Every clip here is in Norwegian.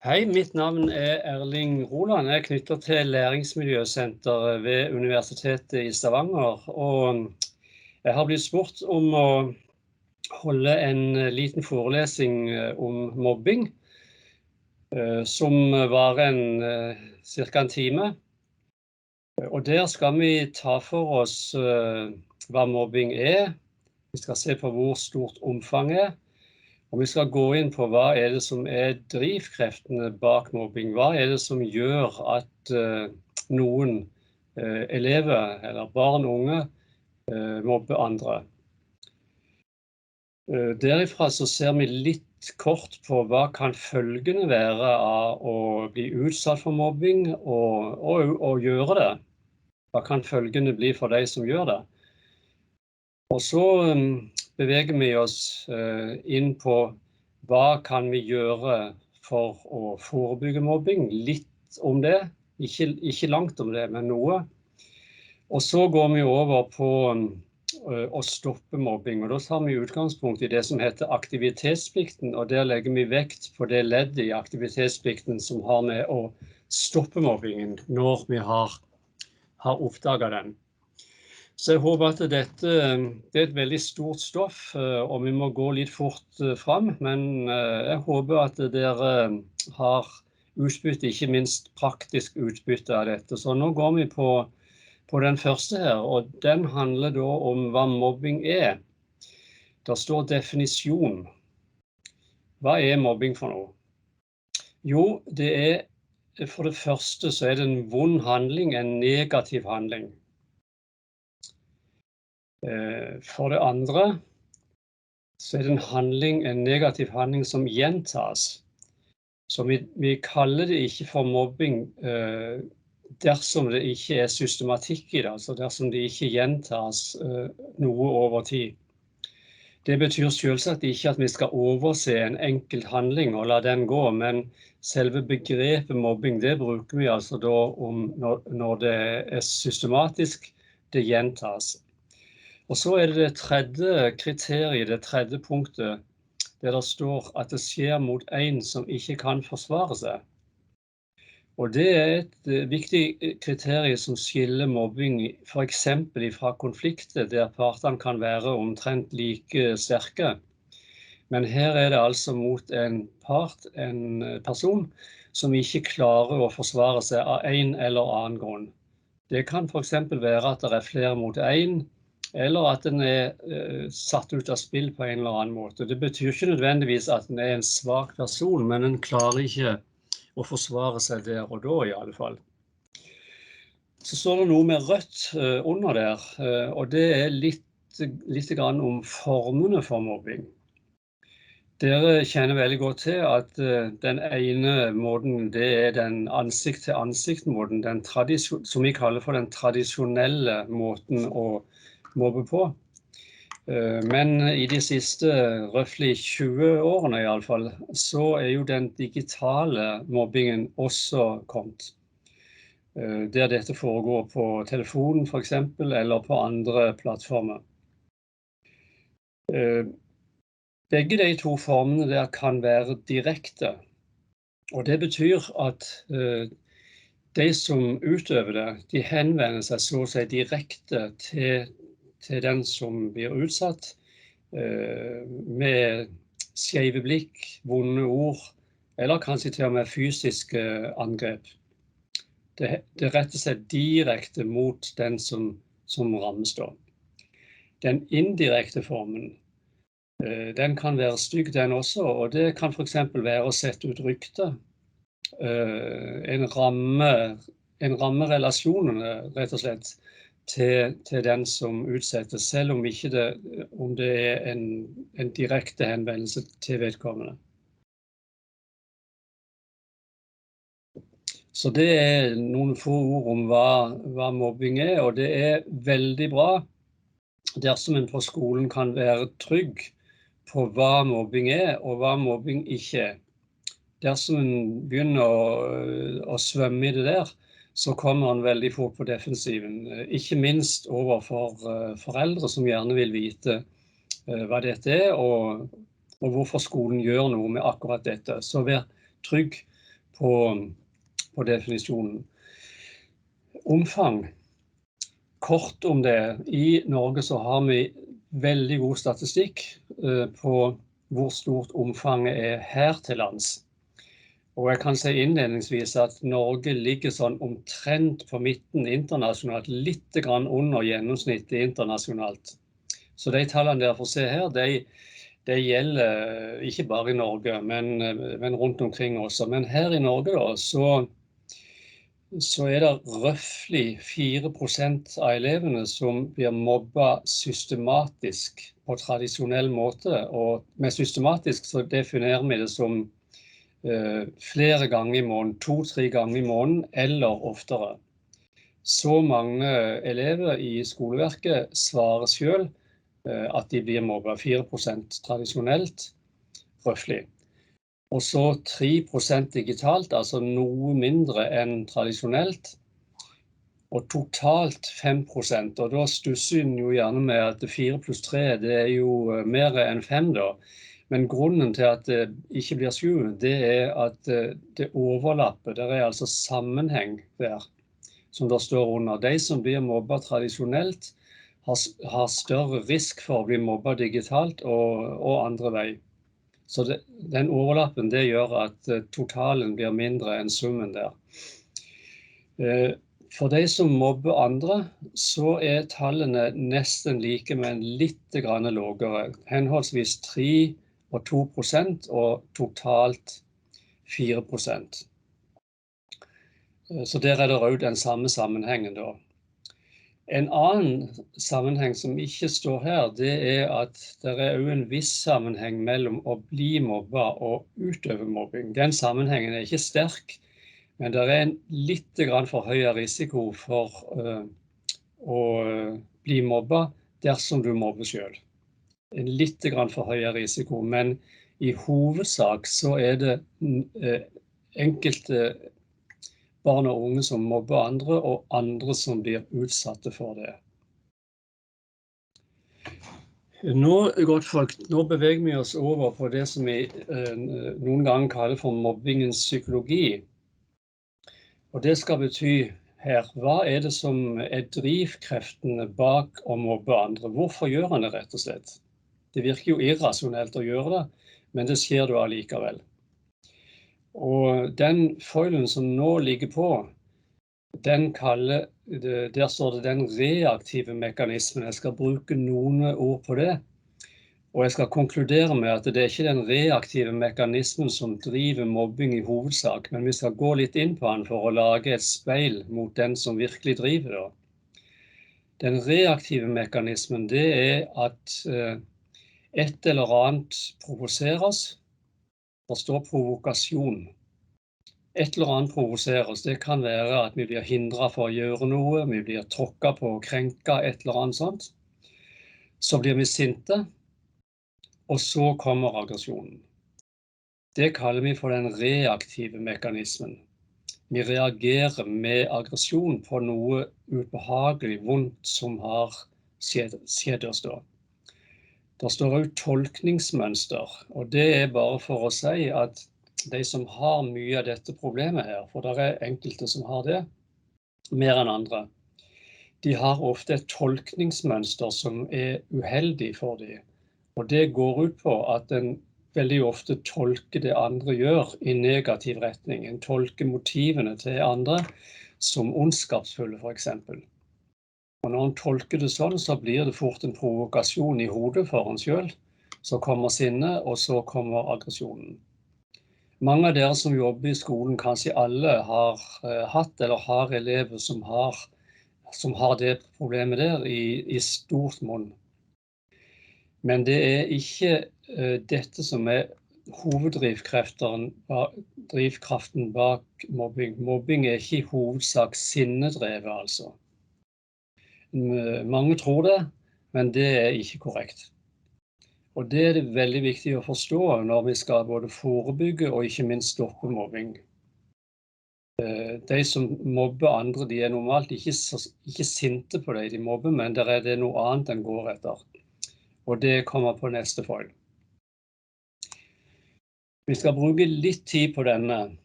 Hei, mitt navn Erling Roland. Jeg knyttet til Læringsmiljøsenteret ved Universitetet i Stavanger, og jeg har blitt spurt om å holde en liten forelesning om mobbing, som varer cirka en time. Og der skal vi ta for oss hva mobbing er. Vi skal se på hvor stort omfanget er. Og vi skal gå inn på hva det som drivkreftene bak mobbing. Hva det som gjør at noen elever, eller barn og unge, mobber andre. Derifra så ser vi litt kort på hva kan følgene være av å bli utsatt for mobbing og gjøre det. Hva kan følgene bli for de som gjør det? Og så beveger vi oss inn på hva kan vi gjøre for å forebygge mobbing. Litt om det, ikke langt om det, men noe. Og så går vi over på å stoppe mobbing, og da tar vi utgangspunkt i det som heter aktivitetsplikten, og der legger vi vekt på det leddet i aktivitetsplikten som har med å stoppe mobbingen når vi har oppdaget den. Så jeg håper at dette et veldig stort stoff, og vi må gå litt fort fram, men jeg håper at dere har utbytte, ikke minst praktisk utbytte av dette. Så nå går vi på den første her, og den handler da om hva mobbing er. Der står definisjon. Hva mobbing for noe? Jo, for det første så det en vond handling, en negativ handling. For det andre så det en handling, en negativ handling som gjentas. Så vi kaller det ikke for mobbing dersom det ikke systematikk i det, altså dersom det ikke gjentas noe over tid. Det betyr selvsagt ikke at vi skal overse en enkelt handling og la den gå, men selve begrepet mobbing, det bruker vi altså da når det systematisk, det gjentas. Og så det tredje kriteriet, det tredje punktet, der det står at det skjer mot en som ikke kan forsvare seg. Og det et viktig kriterium som skiller mobbing for eksempel fra konflikter, der partene kan være omtrent like sterke. Men her det altså mot en part, en person, som ikke klarer å forsvare seg av en eller annen grunn. Det kan for eksempel være at det flere mot en, eller at den satt ut av spill på en eller annen måte. Det betyr ikke nødvendigvis at den en svak person, men den klarer ikke å forsvare seg der og da i alle fall. Så står det noe med rødt under der, og det litt grann om formene for mobbing. Dere kjenner veldig godt til at den ene måten, det den ansikt-til-ansikt-måten, som vi kaller for den tradisjonelle måten å mobbe på. Men i de siste røftlig 20 årene i alle fall, så jo den digitale mobbingen også kommet. Der dette foregår på telefonen for eksempel, eller på andre plattformer. Begge de to formene der kan være direkte, og det betyr at de som utøver det, de henvender seg så å si direkte til den som blir utsatt, med skjeve blikk, vonde ord, eller kanskje til og med fysiske angrep. Det retter seg direkte mot den som rammes da. Den indirekte formen, den kan være stygg den også, og det kan for eksempel være å sette ut rykte. En ramme relasjonene, rett og slett, til den som utsettes, selv om det en direkte henvendelse til vedkommende. Så det noen få ord om hva mobbing og det veldig bra dersom en på skolen kan være trygg på hva mobbing og hva mobbing ikke Dersom en begynner å svømme i det der, så kommer han veldig fort på defensiven, ikke minst overfor foreldre som gjerne vil vite hva dette og hvorfor skolen gjør noe med akkurat dette. Så vær trygg på definisjonen. Omfang. Kort om det. I Norge så har vi veldig god statistikk på hvor stort omfanget er her til lands. Og jeg kan si innledningsvis at Norge ligger sånn omtrent på midten internasjonalt, litt grann under gjennomsnittet internasjonalt. Så de tallene dere får se her, de gjelder ikke bare i Norge, men rundt omkring også. Men her i Norge da, så er det røftlig 4% av elevene som blir mobbet systematisk på tradisjonell måte. Og med systematisk så definerer vi det som flere ganger i måneden, 2-3 ganger i måneden eller oftere. Så mange elever i skoleverket svarer selv at de blir mobbet 4% tradisjonelt, røftlig. Og så 3% digitalt, altså noe mindre enn tradisjonelt, og totalt 5%. Og da stusser en jo gjerne med at 4 + 3, det er jo mer enn 5 da. Men grunnen til at det ikke blir 7, det er at det overlapper. Det er altså sammenheng der, som det står under. De som blir mobbet tradisjonelt har større risk for å bli mobbet digitalt og andre vei. Så den overlappen det gjør at totalen blir mindre enn summen der. For de som mobber andre, så er tallene nesten like, men litt grann lavere. Henholdsvis 3% og 2% og totalt 4%. Så der er det også den samme sammenhengen da. En annen sammenheng som ikke står her, det er at det er også en viss sammenheng mellom å bli mobbet og utøve mobbing. Den sammenhengen er ikke sterk, men det er en litt grann forhøyet risiko for å bli mobbet dersom du mobber selv. En litt grann forhøyet risiko, men i hovedsak så er det enkelte barn og unge som mobber andre, og andre som blir utsatte for det. Nå, godt folk, nå beveger vi oss over på det som vi noen ganger kaller for mobbingens psykologi. Og det skal bety her, hva er det som er drivkreftene bak å mobbe andre? Hvorfor gjør han det rett og slett? Det virker jo irrasjonelt å gjøre det, men det skjer da allikevel. Og den foilen som nå ligger på, der står det den reaktive mekanismen. Jeg skal bruke noen ord på det. Og jeg skal konkludere med at det er ikke den reaktive mekanismen som driver mobbing i hovedsak, men vi skal gå litt inn på den for å lage et speil mot den som virkelig driver det. Den reaktive mekanismen, det er at et eller annet provoseres. Det står provokasjon. Et eller annet provoseres. Det kan være at vi blir hindret for å gjøre noe, vi blir tråkket på og krenket, et eller annet sånt. Så blir vi sinte, og så kommer aggresjonen. Det kaller vi for den reaktive mekanismen. Vi reagerer med aggresjon på noe ubehagelig, vondt som har skjedd oss da. Det står også tolkningsmønster, og det er bare for å si at de som har mye av dette problemet her, for det er enkelte som har det, mer enn andre, de har ofte et tolkningsmønster som er uheldig for dem. Og det går ut på at en veldig ofte tolker det andre gjør i negativ retning. En tolker motivene til andre som ondskapsfulle, for eksempel. Og når en tolker det sånn, så blir det fort en provokasjon i hodet for en selv. Så kommer sinne, og så kommer aggresjonen. Mange av dere som jobber i skolen, kanskje alle har hatt eller har elever som har det problemet der i stort monn. Men det er ikke dette som er hoveddrivkraften bak mobbing. Mobbing er ikke i hovedsak sinnedrevet, altså. Mange tror det, men det er ikke korrekt. Og det er det veldig viktig å forstå når vi skal både forebygge og ikke minst stoppe mobbing. De som mobber andre, de er normalt ikke sinte på det de mobber, men det er noe annet enn går etter. Og det kommer på neste foil. Vi skal bruke litt tid på denne.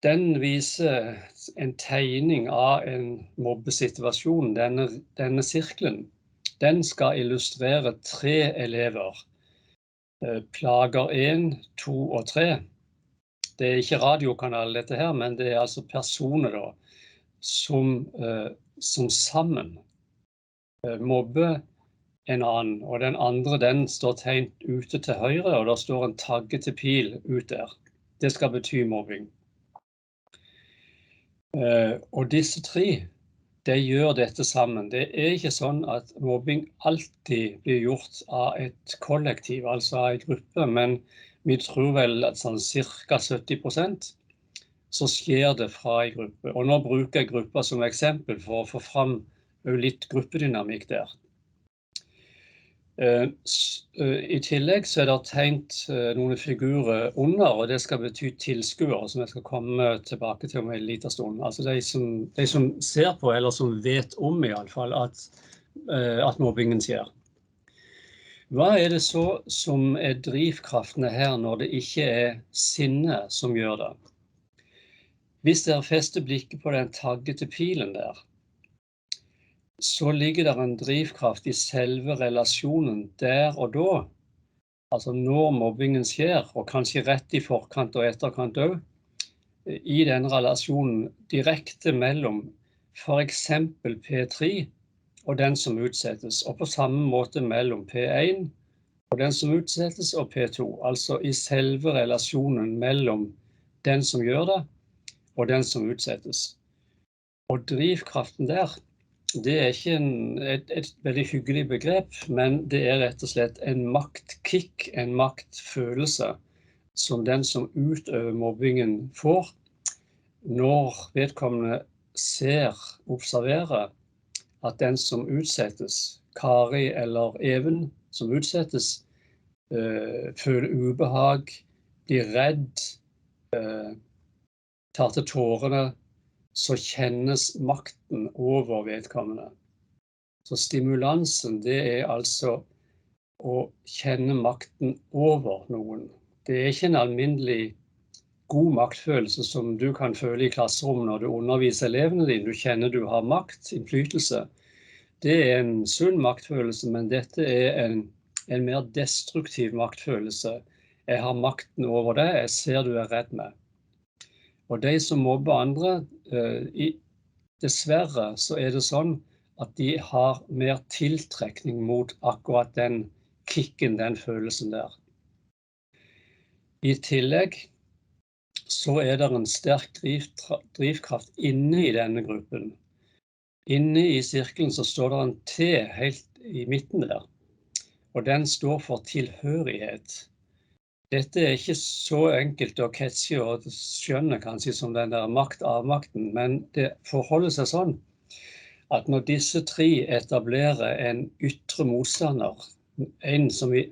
Den viser en tegning av en mobbesituasjon. Denne sirkelen, den skal illustrere 3 elever. Plager 1, 2 og 3. Det er ikke radiokanal dette her, men det er altså personer da, som sammen mobber en annen. Og den andre, den står tegnet ute til høyre, og der står en taggete pil ut der. Det skal bety mobbing. Og disse 3, de gjør dette sammen. Det er ikke sånn at mobbing alltid blir gjort av et kollektiv, altså av en gruppe, men vi tror vel at sånn cirka 70% så skjer det fra en gruppe. Og nå bruker jeg gruppa som eksempel for å få fram litt gruppedynamikk der. I tillegg så er det tegnet noen figurer under, og det skal bety tilskuere, som jeg skal komme tilbake til om en liten stund. Altså de som ser på, eller som vet om i alle fall, at mobbingen skjer. Hva er det så som er drivkraftene her når det ikke er sinne som gjør det? Hvis dere fester blikket på den taggete pilen der, så ligger der en drivkraft i selve relasjonen der og da, altså når mobbingen skjer, og kanskje rett i forkant og etterkant også, i den relasjonen direkte mellom for eksempel P3 og den som utsettes, og på samme måte mellom P1 og den som utsettes og P2, altså i selve relasjonen mellom den som gjør det og den som utsettes. Og drivkraften der, det er ikke et veldig hyggelig begrep, men det er rett og slett en maktkick, en maktfølelse som den som utøver mobbingen får, når vedkommende observerer at den som utsettes, Kari eller Even som utsettes, føler ubehag, blir redd, tar til tårene, så kjennes makten over vedkommende. Så stimulansen, det er altså å kjenne makten over noen. Det er ikke en alminnelig god maktfølelse som du kan føle i klasserommet når du underviser elevene dine. Du kjenner du har makt, innflytelse. Det er en sunn maktfølelse, men dette er en mer destruktiv maktfølelse. Jeg har makten over det, jeg ser du er redd meg. Og de som mobber andre, dessverre så er det sånn at de har mer tiltrekning mot akkurat den kicken, den følelsen der. I tillegg så er det en sterk drivkraft inne i denne gruppen. Inne i sirkelen så står det en T helt i midten der, og den står for tilhørighet. Dette er ikke så enkelt å catche og skjønne kanskje som den der makt-avmakten, men det forholder seg sånn at når disse 3 etablerer en ytre motstander, en som vi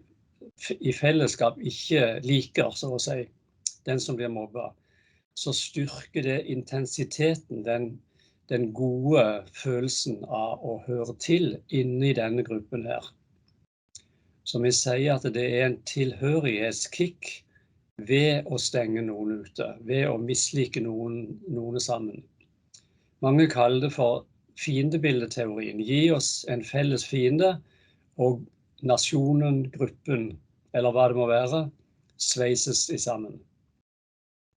i fellesskap ikke liker, så å si, den som blir mobbet, så styrker det intensiteten, den gode følelsen av å høre til inne i denne gruppen her. Så vi sier at det er en tilhørighetskick ved å stenge noen ute, ved å mislike noen sammen. Mange kaller det for fiendebildeteorien. Gi oss en felles fiende, og nasjonen, gruppen, eller hva det må være, sveises sammen.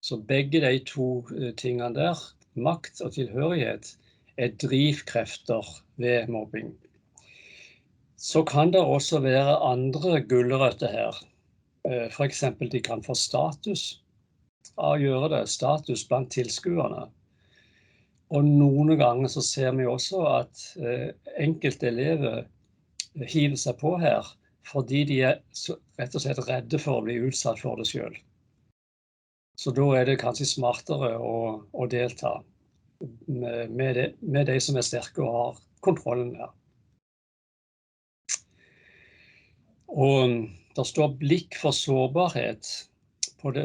Så begge de 2 tingene der, makt og tilhørighet, er drivkrefter ved mobbing. Så kan det også være andre gulrøtter her. For eksempel de kan få status av å gjøre det, status blant tilskuerne. Og noen ganger så ser vi også at enkelte elever hiver seg på her, fordi de er rett og slett redde for å bli utsatt for det selv. Så da er det kanskje smartere å delta med de som er sterke og har kontrollen her. Og det står blikk for sårbarhet på det,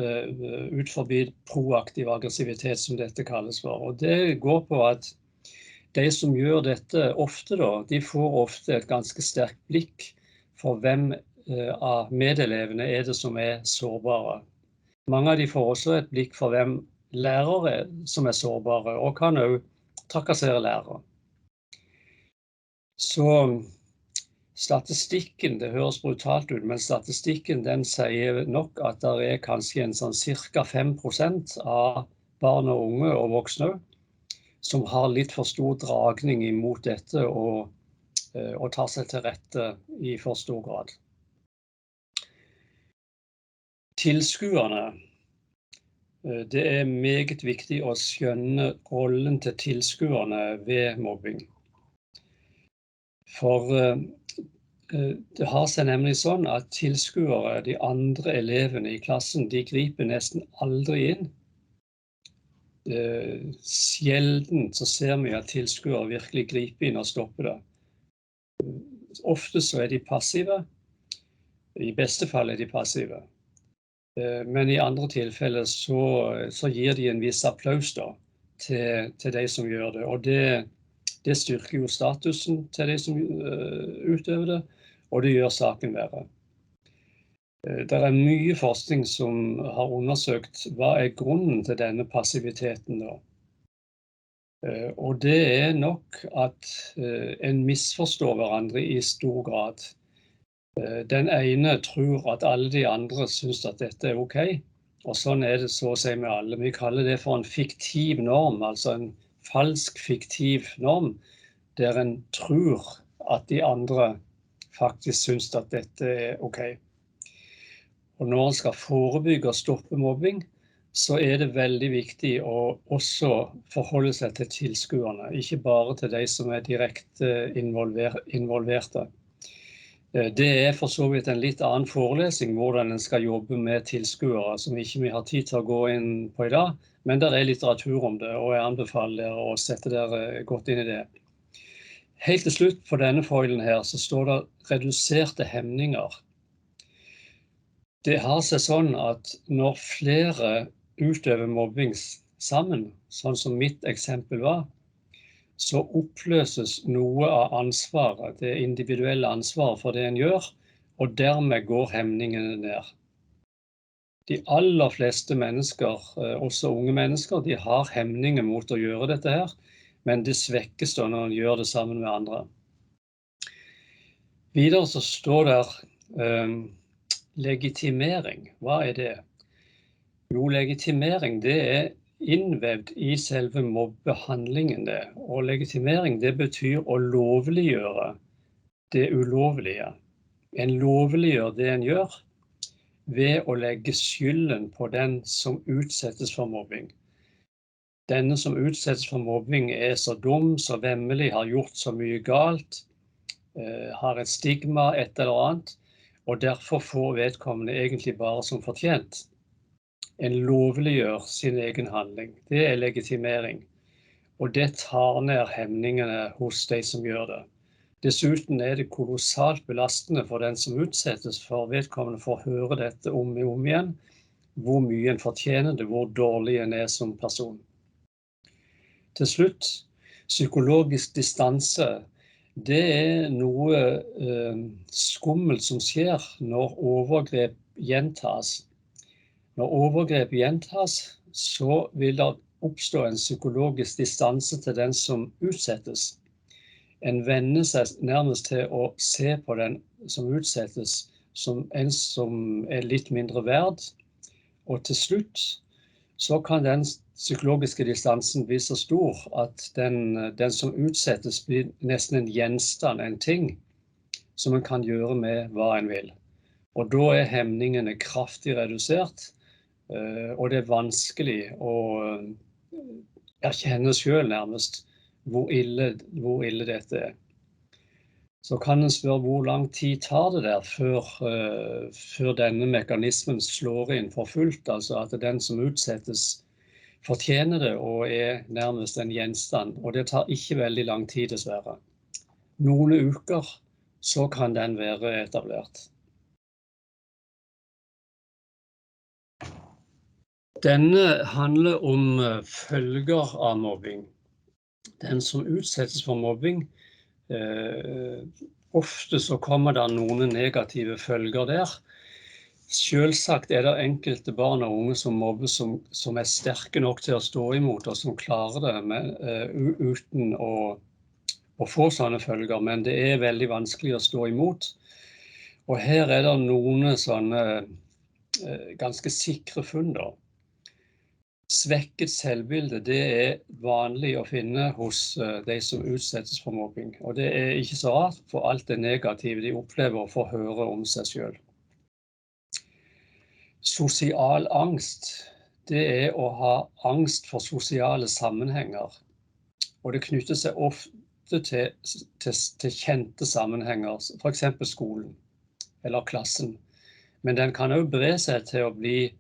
ut forbi proaktiv aggressivitet, som dette kalles for. Og det går på at de som gjør dette ofte da, de får ofte et ganske sterkt blikk for hvem av medelevene er det som er sårbare. Mange av de får også et blikk for hvem lærere som sårbare, og kan også trakassere lærere. Så statistikken, det høres brutalt ut, men statistikken den sier nok at det kanskje en sånn cirka 5% av barn og unge og voksne som har litt for stor dragning imot dette og tar seg til rette i for stor grad. Tilskuerne, det meget viktig å skjønne rollen til tilskuerne ved mobbing. For det har seg nemlig sånn at tilskuere, de andre elevene i klassen, de griper nesten aldri inn. Sjelden så ser vi at tilskuere virkelig griper inn og stopper det. Ofte så de passive. I beste fall de passive. Men i andre tilfeller så gir de en viss applaus da, til de som gjør det. Og det styrker jo statusen til de som utøver det, og det gjør saken verre. Det mye forskning som har undersøkt hva grunnen til denne passiviteten da. Og det nok at en misforstår hverandre i stor grad. Den ene tror at alle de andre synes at dette ok, og sånn det så å si med alle. Vi kaller det for en fiktiv norm, altså en falsk fiktiv norm, der en tror at de andre faktisk synes at dette ok. Og når en skal forebygge og stoppe mobbing, så det veldig viktig å også forholde seg til tilskuerne, ikke bare til de som direkte involverte. Det for så vidt en litt annen forelesning, hvordan en skal jobbe med tilskuere, som ikke vi har tid til å gå inn på i dag, men det litteratur om det, og jeg anbefaler dere å sette dere godt inn i det. Helt til slutt på denne foilen her, så står det reduserte hemninger. Det har seg sånn at når flere utøver mobbing sammen, sånn som mitt eksempel var, så oppløses noe av ansvaret, det individuelle ansvaret for det en gjør, og dermed går hemningene ned. De aller fleste mennesker, også unge mennesker, de har hemninger mot å gjøre dette her, men det svekkes da når en gjør det sammen med andre. Videre så står der legitimering. Hva det? Jo, legitimering det innvevd i selve mobbehandlingen det. Og legitimering det betyr å lovliggjøre det ulovlige. En lovliggjør det en gjør ved å legge skylden på den som utsettes for mobbing. Denne som utsettes for mobbing så dum, så vemmelig, har gjort så mye galt, har et stigma, et eller annet, og derfor får vedkommende egentlig bare som fortjent. En lovliggjør sin egen handling. Det legitimering, og det tar ned hemningene hos de som gjør det. Dessuten det kolossalt belastende for den som utsettes for vedkommende for å høre dette om og om igjen, hvor mye en fortjener det, hvor dårlig en som person. Til slutt, psykologisk distanse, det noe skummelt som skjer når overgrep gjentas. Når overgrep gjentas, så vil det oppstå en psykologisk distanse til den som utsettes. En venner seg nærmest til å se på den som utsettes som en som litt mindre verd, og til slutt så kan den psykologiske distansen bli så stor at den som utsettes blir nesten en gjenstand, en ting, som en kan gjøre med hva en vil. Og da hemningene kraftig redusert, og det vanskelig å erkjenne selv nærmest hvor ille dette Så kan en spørre hvor lang tid tar det der før denne mekanismen slår inn for fullt, altså at den som utsettes fortjener det og nærmest en gjenstand, og det tar ikke veldig lang tid dessverre. Noen uker så kan den være etablert. Denne handler om følger av mobbing. Den som utsettes for mobbing, ofte så kommer det noen negative følger der, Selvsagt det enkelte barn og unge som mobbes som sterke nok til å stå imot, og som klarer det uten å få sånne følger, men det veldig vanskelig å stå imot. Og her det noen sånne ganske sikre funn da. Svekket selvbilde, det vanlig å finne hos de som utsettes for mobbing. Og det ikke så rart, for alt det negative de opplever å få høre om seg selv. Sosial angst, det å ha angst for sosiale sammenhenger. Og det knytter seg ofte til kjente sammenhenger, for eksempel skolen eller klassen. Men den kan også bre seg til å bli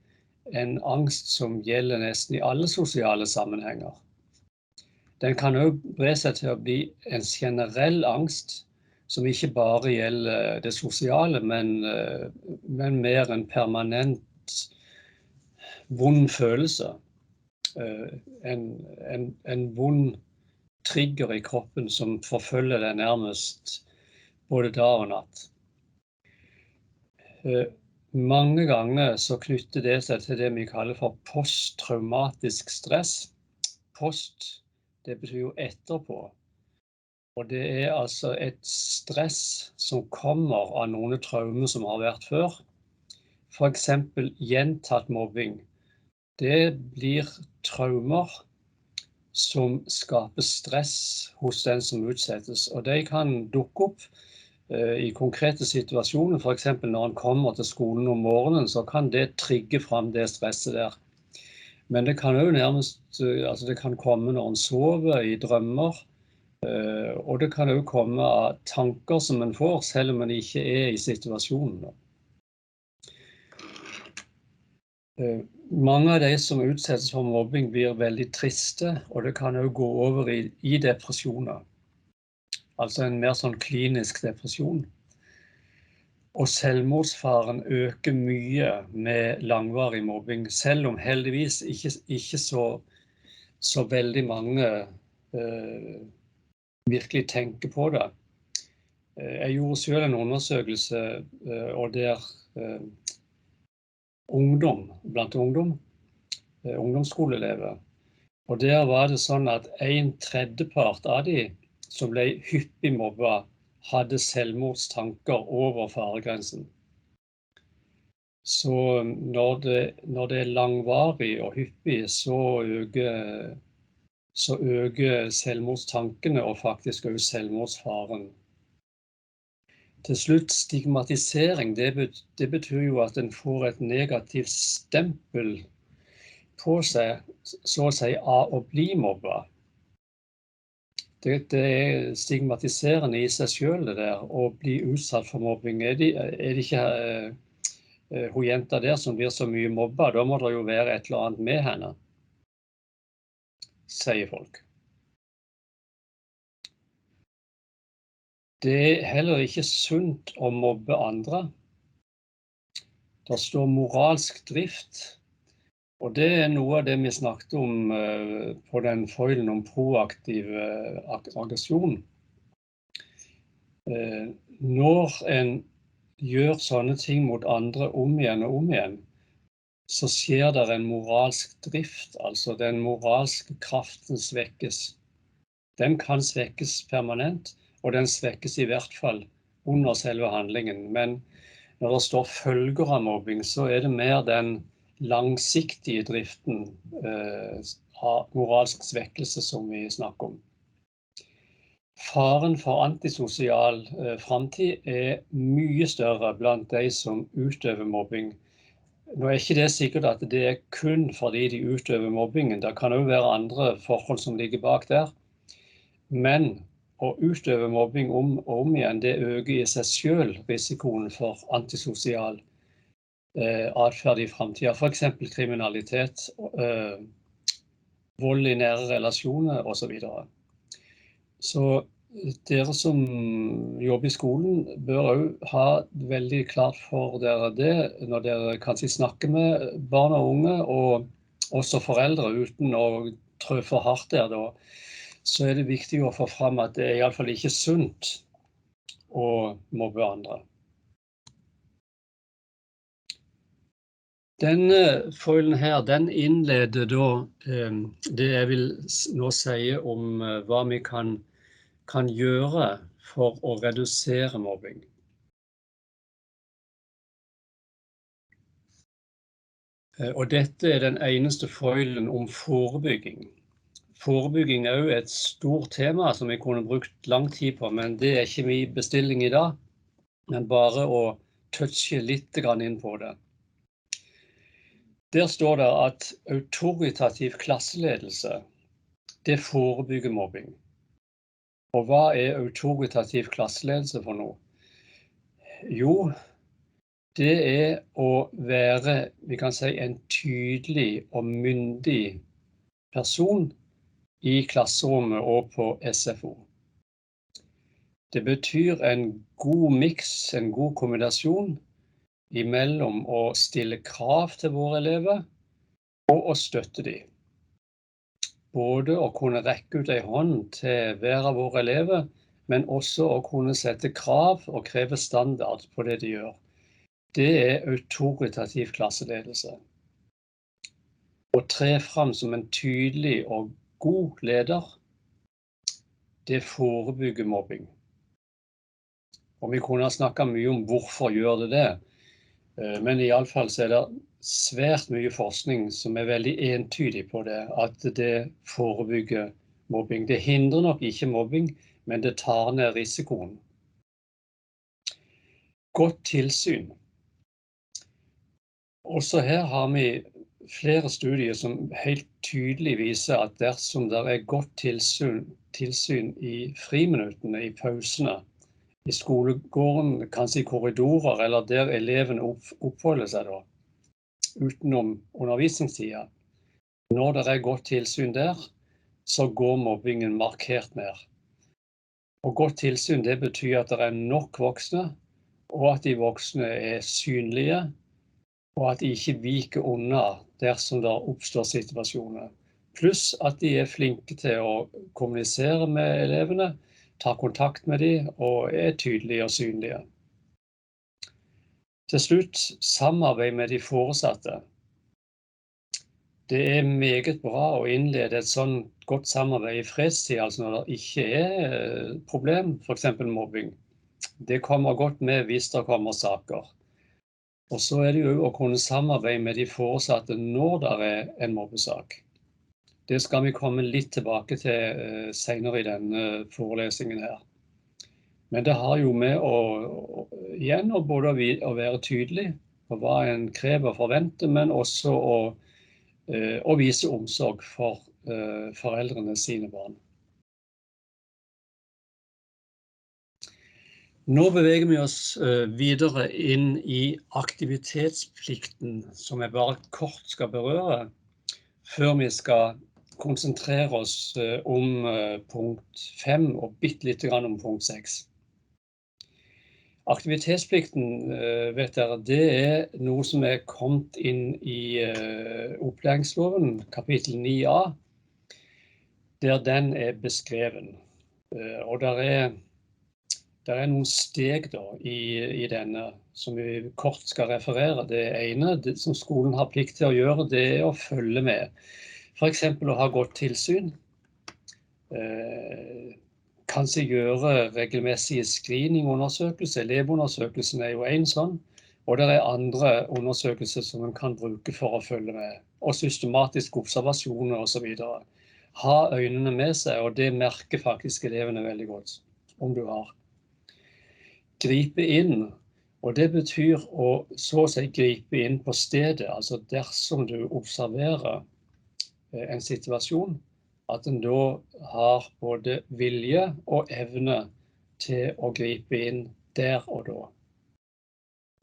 en angst som gjelder nesten i alle sosiale sammenhenger. Den kan også bre seg til å bli en generell angst, som ikke bare gjelder det sosiale, men mer en permanent vond følelse. En vond trigger i kroppen som forfølger deg nærmest både dag og natt. Mange ganger så knytter det seg til det vi kaller for posttraumatisk stress. Post, det betyr jo etterpå. Og det altså et stress som kommer av noen traumer som har vært før. For eksempel gjentatt mobbing. Det blir traumer som skaper stress hos den som utsettes. Og de kan dukke opp i konkrete situasjoner. For eksempel når han kommer til skolen om morgenen, så kan det trigge fram det stresset der. Men det kan jo nærmest, det kan komme når han sover i drømmer, og det kan jo komme av tanker som man får, selv om man ikke i situasjonen. Mange av de som utsettes for mobbing blir veldig triste, og det kan jo gå over i depresjoner. Altså en mer sånn klinisk depresjon. Og selvmordsfaren øker mye med langvarig mobbing, selv om heldigvis ikke så veldig mange virkelig tenker på det. Jeg gjorde selv en undersøkelse, og der blant ungdomsskoleelever. Og der var det sånn at 1/3 av de som ble hyppig mobbet, hadde selvmordstanker over faregrensen. Så når det langvarig og hyppig, så øker selvmordstankene og faktisk også selvmordsfaren. Til slutt, stigmatisering, det betyr jo at en får et negativt stempel på seg, så å si, av å bli mobbet. Det stigmatiserende i seg selv, det der, å bli utsatt for mobbing. Det ikke hun jenta der som blir så mye mobbet, da må det jo være et eller annet med henne, sier folk. Det heller ikke sunt å mobbe andre. Det står moralsk drift, og det noe av det vi snakket om på den foilen om proaktiv aggresjon. Når en gjør sånne ting mot andre om igjen og om igjen, så skjer det en moralsk drift, altså den moralske kraften svekkes. Den kan svekkes permanent, og den svekkes i hvert fall under selve handlingen. Men når det står følger av mobbing, så det mer den langsiktige driften av moralsk svekkelse som vi snakker om. Faren for antisosial fremtid mye større blant de som utøver mobbing. Nå ikke det sikkert at det kun fordi de utøver mobbingen. Det kan jo være andre forhold som ligger bak der. Men å utøve mobbing om og om igjen, det øker i seg selv risikoen for antisosial atferd i fremtiden. For eksempel kriminalitet, vold i nære relasjoner og så videre. Så dere som jobber i skolen bør også ha veldig klart for dere det, når dere kanskje snakker med barn og unge, og også foreldre uten å trø for hardt der da. Så det viktig å få fram at det i alle fall ikke sunt å mobbe andre. Denne foilen her, den innleder da det jeg vil nå si om hva vi kan gjøre for å redusere mobbing. Og dette er den eneste foilen om forebygging. Forebygging er jo et stort tema som vi kunne brukt lang tid på, men det er ikke min bestilling i dag, men bare å touche litt inn på det. Der står det at autoritativ klasseledelse, det forebygger mobbing. Og hva er autoritativ klasseledelse for noe? Jo, det er å være, vi kan si, en tydelig og myndig person i klasserommet og på SFO. Det betyr en god miks, en god kombinasjon imellom å stille krav til våre elever og å støtte dem. Både å kunne rekke ut en hånd til hver av våre elever, men også å kunne sette krav og kreve standard på det de gjør. Det er autoritativ klasseledelse. Å tre fram som en tydelig og god leder, det forebygger mobbing. Og vi kunne ha snakket mye om hvorfor gjør det, men i alle fall så er det svært mye forskning som er veldig entydig på det, at det forebygger mobbing. Det hindrer nok ikke mobbing, men det tar ned risikoen. Godt tilsyn. Også her har vi flere studier som helt tydelig viser at dersom det er godt tilsyn i friminuttene, i pausene, i skolegården, kanskje i korridorer, eller der elevene oppholder seg da, utenom undervisningstida. Når det er godt tilsyn der, så går mobbingen markert ned. Og godt tilsyn, det betyr at det er nok voksne, og at de voksne er synlige, og at de ikke viker unna dersom det oppstår situasjoner. Pluss at de er flinke til å kommunisere med elevene, ta kontakt med dem og er tydelige og synlige. Til slutt, samarbeid med de foresatte. Det er meget bra å innlede et sånn godt samarbeid i fredstid, altså når det ikke er problem, for eksempel mobbing. Det kommer godt med hvis det kommer saker. Og så er det jo å kunne samarbeide med de foresatte når det er en mobbesak. Det skal vi komme litt tilbake til senere i denne forelesningen her. Men det har jo med igjen å både å være tydelig på hva en krever og forventer, men også å vise omsorg for foreldrene sine barn. Nå beveger vi oss videre inn i aktivitetsplikten, som jeg bare kort skal berøre, før vi skal konsentrere oss om punkt 5 og bitte litt om punkt 6. Aktivitetsplikten, vet dere, det er noe som er kommet inn i opplæringsloven, kapittel 9a, der den er beskreven. Og der er noen steg da i denne som vi kort skal referere. Det ene som skolen har plikt til å gjøre, det er å følge med. For eksempel å ha godt tilsyn, kanskje gjøre regelmessige screeningundersøkelser. Elevundersøkelsen er jo en sånn, og det er andre undersøkelser som man kan bruke for å følge med, og systematiske observasjoner og så videre. Ha øynene med seg, og det merker faktisk elevene veldig godt, om du har. Gripe inn, og det betyr å så å si gripe inn på stedet, altså dersom du observerer en situasjon, at en da har både vilje og evne til å gripe inn der og da.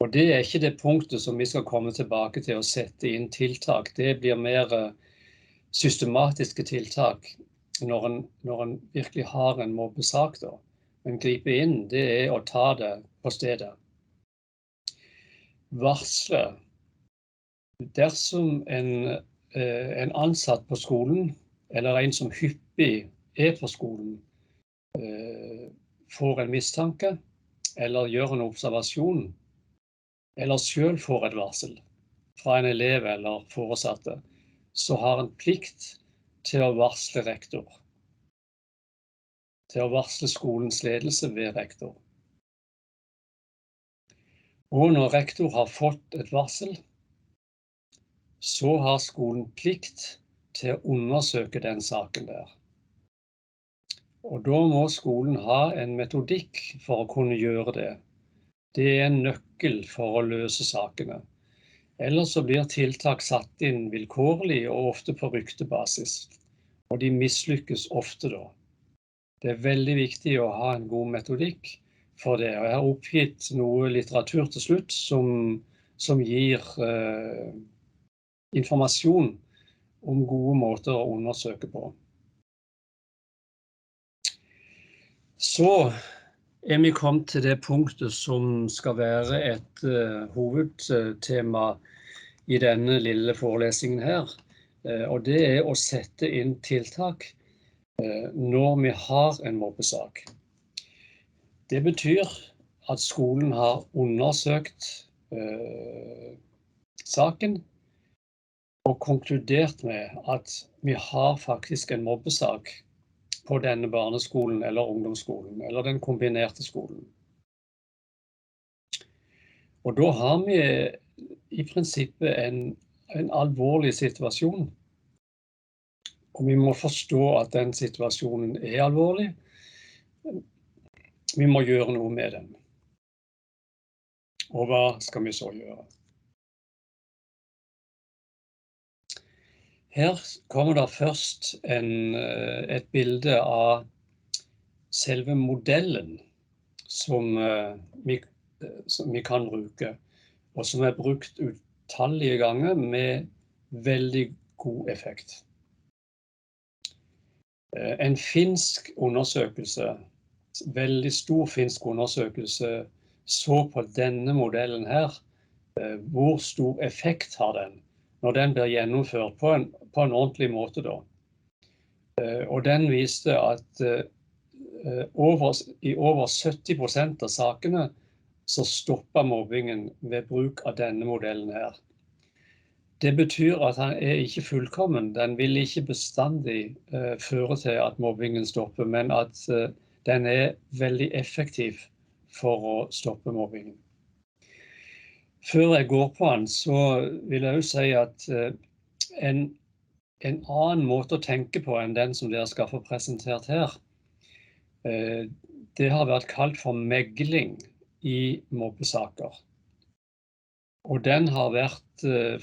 Og det er ikke det punktet som vi skal komme tilbake til å sette inn tiltak. Det blir mer systematiske tiltak når en virkelig har en mobbesak da. Men gripe inn, det er å ta det på stedet. Varsle. Dersom en ansatt på skolen, eller en som hyppig er på skolen, får en mistanke, eller gjør en observasjon, eller selv får et varsel, fra en elev eller foresatte, så har en plikt til å varsle rektor. Til å varsle skolens ledelse ved rektor. Og når rektor har fått et varsel, så har skolen plikt til å undersøke den saken der. Og da må skolen ha en metodikk for å kunne gjøre det. Det er en nøkkel for å løse sakene. Ellers så blir tiltak satt inn vilkårlig og ofte på ryktebasis. Og de mislykkes ofte da. Det er veldig viktig å ha en god metodikk for det. Og jeg har oppgitt noe litteratur til slutt som gir informasjon om gode måter å undersøke på. Så er vi kommet til det punktet som skal være et hovedtema i denne lille forelesningen her. Og det er å sette inn tiltak når vi har en mobbesak. Det betyr at skolen har undersøkt saken og konkludert med at vi har faktisk en mobbesak på denne barneskolen eller ungdomsskolen, eller den kombinerte skolen. Og da har vi i prinsippet en alvorlig situasjon. Og vi må forstå at den situasjonen er alvorlig. Vi må gjøre noe med den. Og hva skal vi så gjøre? Her kommer det først et bilde av selve modellen som vi kan bruke, og som er brukt utallige ganger med veldig god effekt. En finsk undersøkelse, veldig stor finsk undersøkelse, så på denne modellen her, hvor stor effekt har den, når den blir gjennomført på en ordentlig måte da. Og den viste at i over 70% av sakene så stopper mobbingen ved bruk av denne modellen her. Det betyr at den er ikke fullkommen, den vil ikke bestandig føre til at mobbingen stopper, men at den er veldig effektiv for å stoppe mobbingen. Før jeg går på den, så vil jeg jo si at en annen måte å tenke på enn den som dere skal få presentert her, det har vært kalt for megling i mobbesaker. Og den har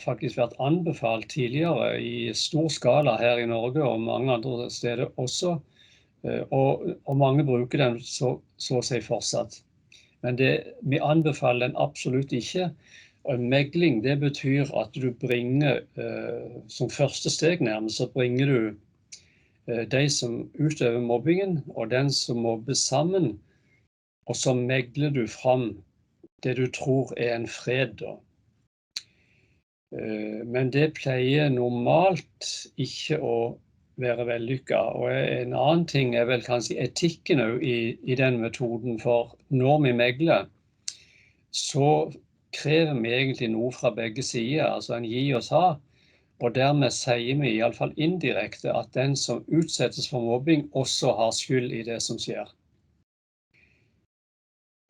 faktisk vært anbefalt tidligere i stor skala her i Norge og mange andre steder også, og mange bruker den så å si fortsatt. Men vi anbefaler den absolutt ikke. Og megling, det betyr at du bringer, som første steg nærmest, så bringer du de som utøver mobbingen, og den som mobber sammen, og så megler du fram det du tror er en fred da. Men det pleier normalt ikke å være vellykket. Og en annen ting er vel kanskje etikken i den metoden, for når vi megler, så krever vi egentlig noe fra begge sider, altså en gi og ta, og dermed sier vi i alle fall indirekte at den som utsettes for mobbing også har skyld i det som skjer.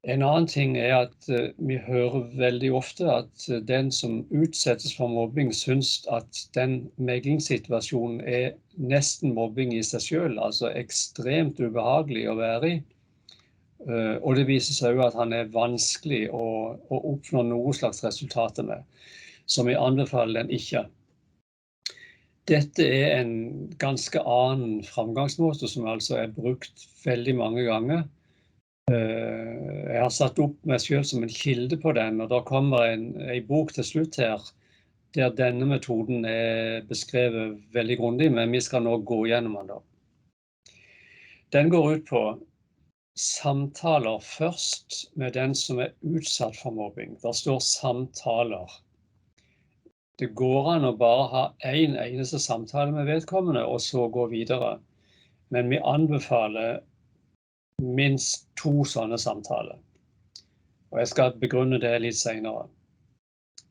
En annen ting er at vi hører veldig ofte at den som utsettes for mobbing synes at den meglingssituasjonen er nesten mobbing i seg selv, altså ekstremt ubehagelig å være i. Og det viser seg jo at han er vanskelig å oppnå noe slags resultater med, som vi anbefaler den ikke. Dette er en ganske annen framgangsmåte som altså er brukt veldig mange ganger. Jeg har satt opp meg selv som en kilde på den, og da kommer en bok til slutt her, der denne metoden er beskrevet veldig grundig, men vi skal nå gå gjennom den da. Den går ut på samtaler først med den som er utsatt for mobbing. Der står samtaler. Det går an å bare ha en eneste samtale med vedkommende, og så gå videre. Men vi anbefaler minst 2 sånne samtaler. Og jeg skal begrunne det litt senere.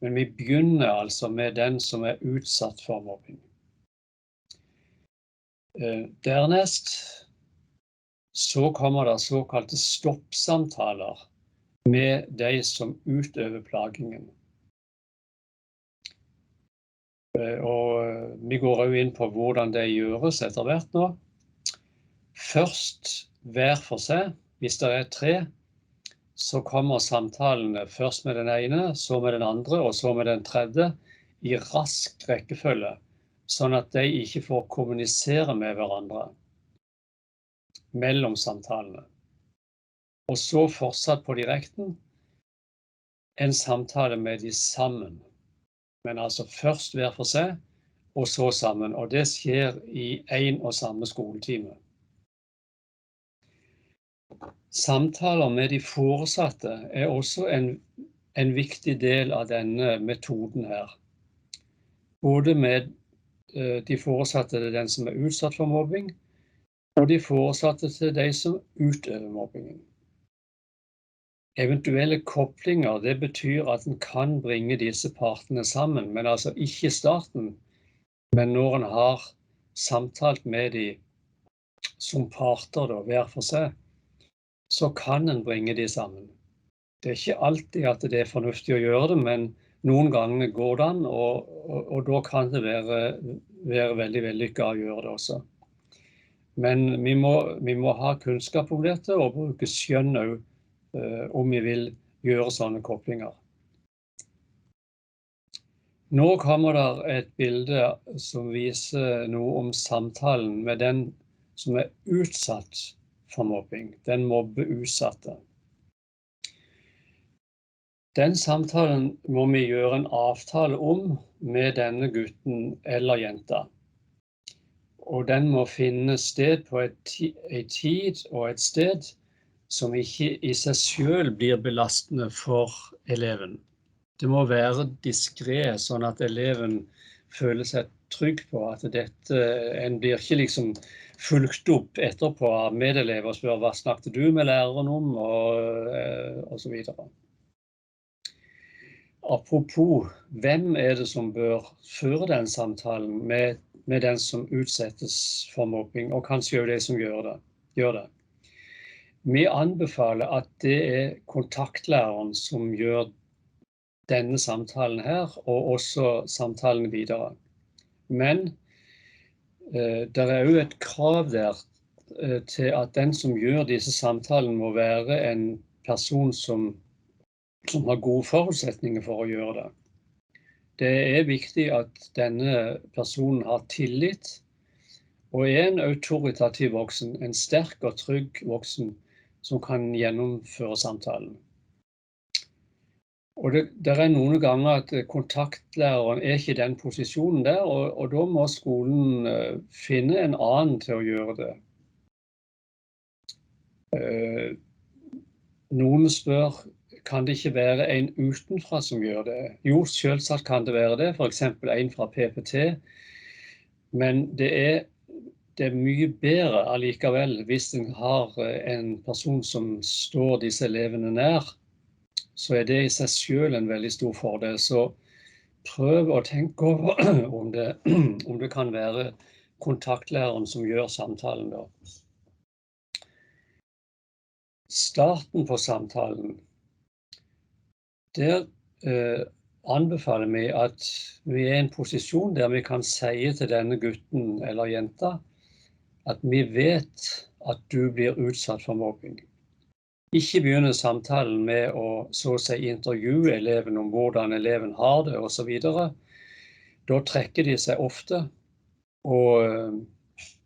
Men vi begynner altså med den som er utsatt for mobbing. Dernest så kommer det såkalte stoppsamtaler med de som utøver plagingen. Og vi går også inn på hvordan det gjøres etter hvert nå. Først hver for seg, hvis det er 3, så kommer samtalene først med den ene, så med den andre, og så med den tredje, i rask rekkefølge, sånn at de ikke får kommunisere med hverandre mellom samtalene. Og så fortsatt på direkten, en samtale med de sammen. Men altså først hver for seg, og så sammen. Og det skjer i en og samme skoletime. Samtaler med de foresatte er også en viktig del av denne metoden her. Både med de foresatte til den som er utsatt for mobbing, og de foresatte til de som utøver mobbingen. Eventuelle koblinger, det betyr at en kan bringe disse partene sammen, men altså ikke i starten, men når en har samtalt med de som parter da, hver for seg, så kan en bringe de sammen. Det er ikke alltid at det er fornuftig å gjøre det, men noen ganger går det an, og da kan det være veldig vellykket å gjøre det også. Men vi må ha kunnskap om dette, og bruke skjønn også, om vi vil gjøre sånne koblinger. Nå kommer det et bilde som viser noe om samtalen med den som er utsatt for mobbing, den mobbeutsatte. Den samtalen må vi gjøre en avtale om med denne gutten eller jenta. Og den må finne sted på en tid og et sted som ikke i seg selv blir belastende for eleven. Det må være diskret, sånn at eleven føler seg trygg på at en blir ikke liksom fulgt opp etterpå av medelever og spør hva snakket du med læreren om, og så videre. Apropos, hvem er det som bør føre den samtalen med den som utsettes for mobbing, og kanskje jo de som gjør det. Vi anbefaler at det er kontaktlæreren som gjør denne samtalen her, og også samtalen videre. Men det er jo et krav der til at den som gjør disse samtalene må være en person som har gode forutsetninger for å gjøre det. Det er viktig at denne personen har tillit, og er en autoritativ voksen, en sterk og trygg voksen, som kan gjennomføre samtalen. Og det er noen ganger at kontaktlæreren er ikke i den posisjonen der, og da må skolen finne en annen til å gjøre det. Noen spør, kan det ikke være en utenfra som gjør det? Jo, selvsagt kan det være det, for eksempel en fra PPT, men det er mye bedre allikevel hvis en har en person som står disse elevene nær, så er det i seg selv en veldig stor fordel. Så prøv å tenke over om det kan være kontaktlæreren som gjør samtalen da. Starten på samtalen, der anbefaler vi at vi er i en posisjon der vi kan si til denne gutten eller jenta at vi vet at du blir utsatt for mobbing. Ikke begynne samtalen med å så å si intervjue eleven om hvordan eleven har det og så videre. Da trekker de seg ofte, og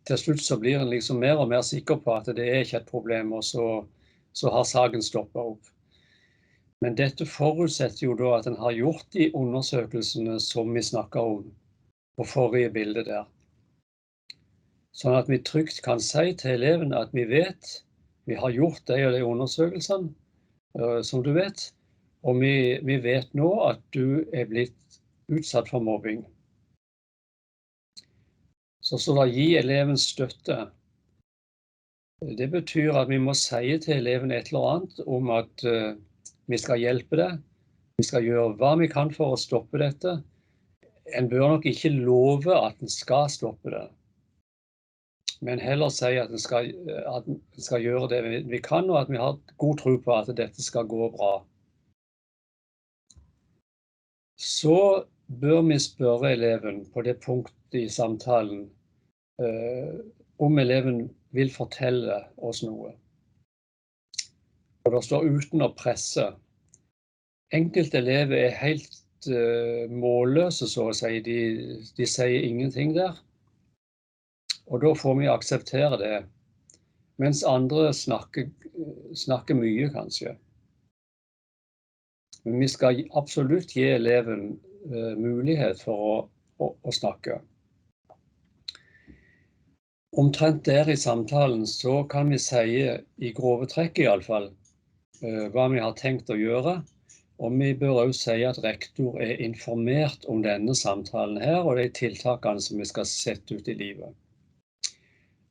til slutt så blir en liksom mer og mer sikker på at det er ikke et problem, og så har saken stoppet opp. Men dette forutsetter jo da at en har gjort de undersøkelsene som vi snakket om på forrige bilde der. Sånn at vi trygt kan si til eleven at vi vet, vi har gjort de og de undersøkelsene, som du vet, og vi vet nå at du er blitt utsatt for mobbing. Så da gi eleven støtte. Det betyr at vi må si til eleven et eller annet om at vi skal hjelpe deg, Vi skal gjøre hva vi kan for å stoppe dette. En bør nok ikke love at en skal stoppe det, men heller si at en skal gjøre det vi kan, og at vi har god tro på at dette skal gå bra. Så bør vi spørre eleven på det punktet i samtalen om eleven vil fortelle oss noe. Og det står uten å presse. Enkelte elever er helt målløse, så å si. De sier ingenting der. Og da får vi akseptere det. Mens andre snakker mye, kanskje. Men vi skal absolutt gi eleven mulighet for å snakke. Omtrent der i samtalen så kan vi si, i grove trekk i alle fall, hva vi har tenkt å gjøre. Og vi bør også si at rektor er informert om denne samtalen her, og de tiltakene som vi skal sette ut i livet.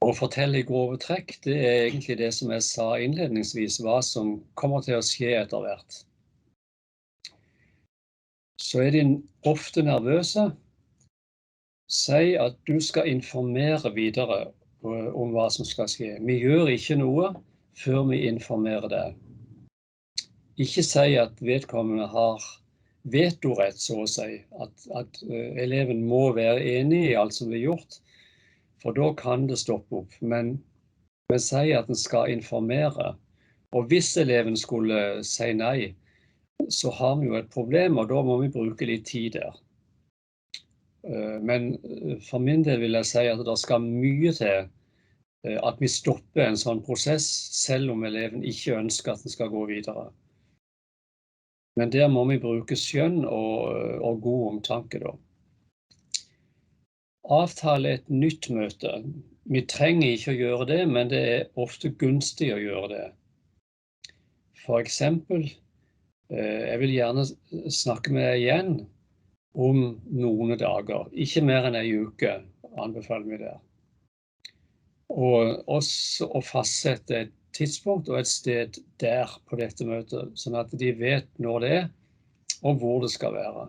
Å fortelle i grove trekk, det er egentlig det som jeg sa innledningsvis, hva som kommer til å skje etter hvert. Så er de ofte nervøse. Si at du skal informere videre om hva som skal skje. Vi gjør ikke noe før vi informerer deg. Ikke si at vedkommende har vetorett, så å si, at eleven må være enig i alt som blir gjort, for da kan det stoppe opp. Men si at en skal informere, og hvis eleven skulle si nei, så har vi jo et problem, og da må vi bruke litt tid der. Men for min del vil jeg si at det skal mye til at vi stopper en sånn prosess, selv om eleven ikke ønsker at den skal gå videre. Men der må vi bruke skjønn og god omtanke da. Avtale et nytt møte. Vi trenger ikke å gjøre det, men det er ofte gunstig å gjøre det. For eksempel, jeg vil gjerne snakke med deg igjen om noen dager. Ikke mer enn en uke, anbefaler vi det. Og også å fastsette et tidspunkt og et sted der på dette møtet, sånn at de vet når det er, og hvor det skal være.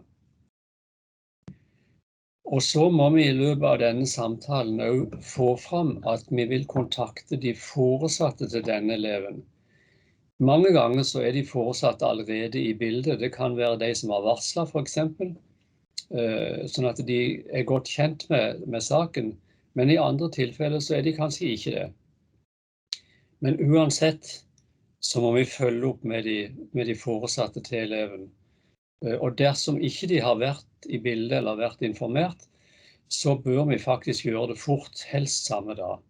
Og så må vi i løpet av denne samtalen også få fram at vi vil kontakte de foresatte til denne eleven. Mange ganger så er de foresatte allerede i bildet. Det kan være de som har varslet, for eksempel, sånn at de er godt kjent med saken, men i andre tilfeller så er de kanskje ikke det. Men uansett så må vi følge opp med de foresatte til eleven. Og dersom ikke de har vært i bildet eller vært informert, så bør vi faktisk gjøre det fort, helst samme dag.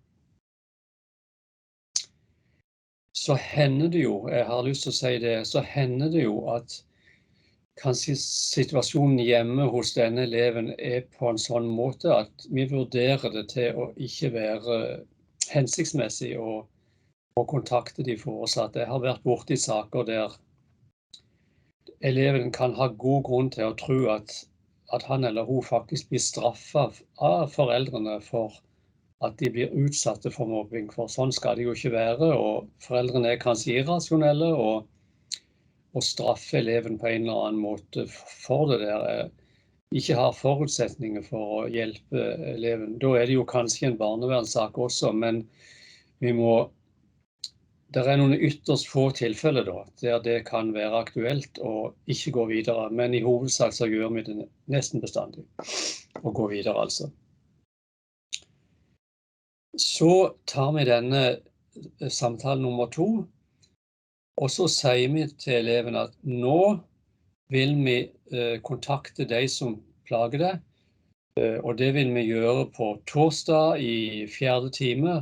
Så hender det jo, jeg har lyst til å si det, så hender det jo at kanskje situasjonen hjemme hos denne eleven er på en sånn måte at vi vurderer det til å ikke være hensiktsmessig å kontakte de foresatte. Jeg har vært borte i saker der eleven kan ha god grunn til å tro at han eller hun faktisk blir straffet av foreldrene for at de blir utsatte for mobbing, for sånn skal det jo ikke være, og foreldrene er kanskje irrasjonelle, og straffe eleven på en eller annen måte for det der, ikke har forutsetninger for å hjelpe eleven. Da er det jo kanskje en barnevernssak også, men det er noen ytterst få tilfeller da, der det kan være aktuelt å ikke gå videre, men i hovedsak så gjør vi det nesten bestandig å gå videre altså. Så tar vi denne samtalen nummer 2, og så sier vi til eleven at nå vil vi kontakte de som plager deg, og det vil vi gjøre på torsdag i 4. time.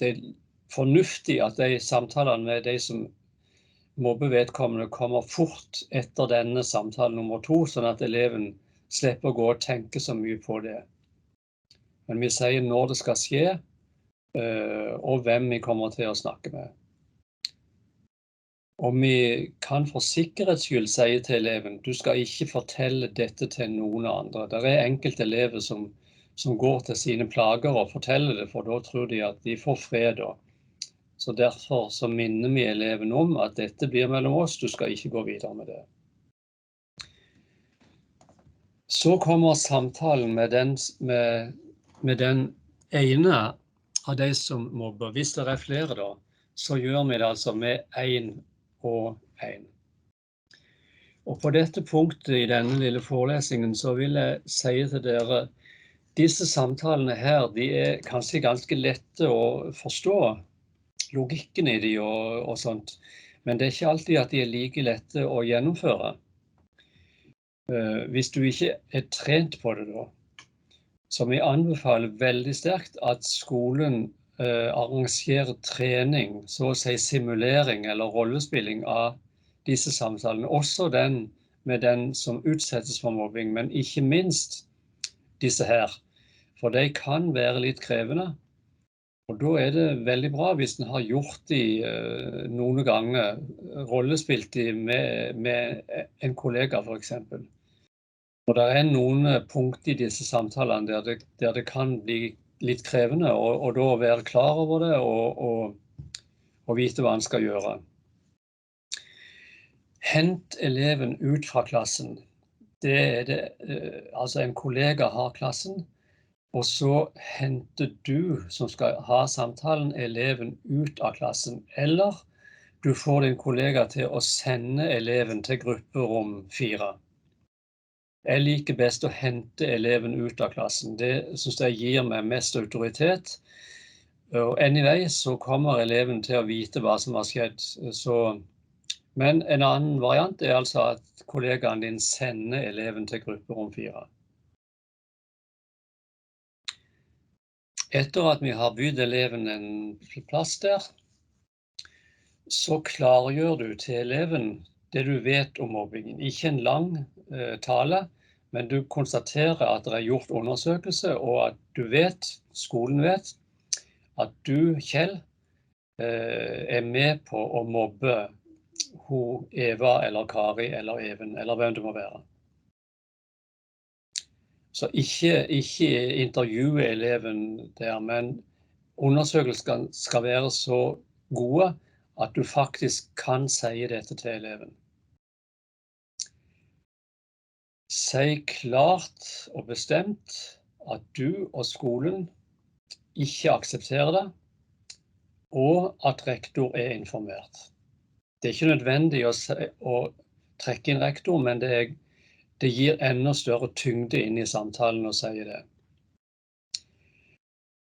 Det er fornuftig at de samtalene med de som mobber vedkommende kommer fort etter denne samtalen nummer 2, sånn at eleven slipper å gå og tenke så mye på det. Men vi sier når det skal skje, og hvem vi kommer til å snakke med. Og vi kan for sikkerhets skyld si til eleven, du skal ikke fortelle dette til noen andre. Det er enkelte elever som går til sine plager og forteller det, for da tror de at de får fred da. Så derfor så minner vi eleven om at dette blir mellom oss, du skal ikke gå videre med det. Så kommer samtalen med den ene av de som mobber. Hvis det er flere da, så gjør vi det altså med en og en. Og på dette punktet i denne lille forelesningen så vil jeg si til dere, disse samtalene her, de er kanskje ganske lette å forstå, logikken i de og sånt, men det er ikke alltid at de er like lette å gjennomføre. Hvis du ikke er trent på det da, så vi anbefaler veldig sterkt at skolen arrangerer trening, så å si simulering eller rollespilling av disse samtalene, også den med den som utsettes for mobbing, men ikke minst disse her, for de kan være litt krevende. Og da er det veldig bra hvis en har gjort de noen ganger, rollespilt de med en kollega for eksempel. Og det er noen punkter i disse samtalene der det kan bli litt krevende, og da være klar over det og vite hva en skal gjøre. Hent eleven ut fra klassen. Det er det, altså en kollega har klassen, og så henter du som skal ha samtalen eleven ut av klassen, eller du får din kollega til å sende eleven til grupperom 4. Jeg liker best å hente eleven ut av klassen. Det synes jeg gir meg mest autoritet. Og anyway, så kommer eleven til å vite hva som har skjedd. Men en annen variant er altså at kollegaen din sender eleven til grupperom 4. Etter at vi har bydd eleven en plass der, så klargjør du til eleven det du vet om mobbingen. Ikke en lang tale, men du konstaterer at det er gjort undersøkelse, og at du vet, skolen vet, at du, Kjell, er med på å mobbe Eva eller Kari eller Even, eller hvem det må være. Så ikke intervjue eleven der, men undersøkelsen skal være så gode at du faktisk kan si dette til eleven. Si klart og bestemt at du og skolen ikke aksepterer det, og at rektor er informert. Det er ikke nødvendig å trekke inn rektor, men det gir enda større tyngde inn i samtalen å si det.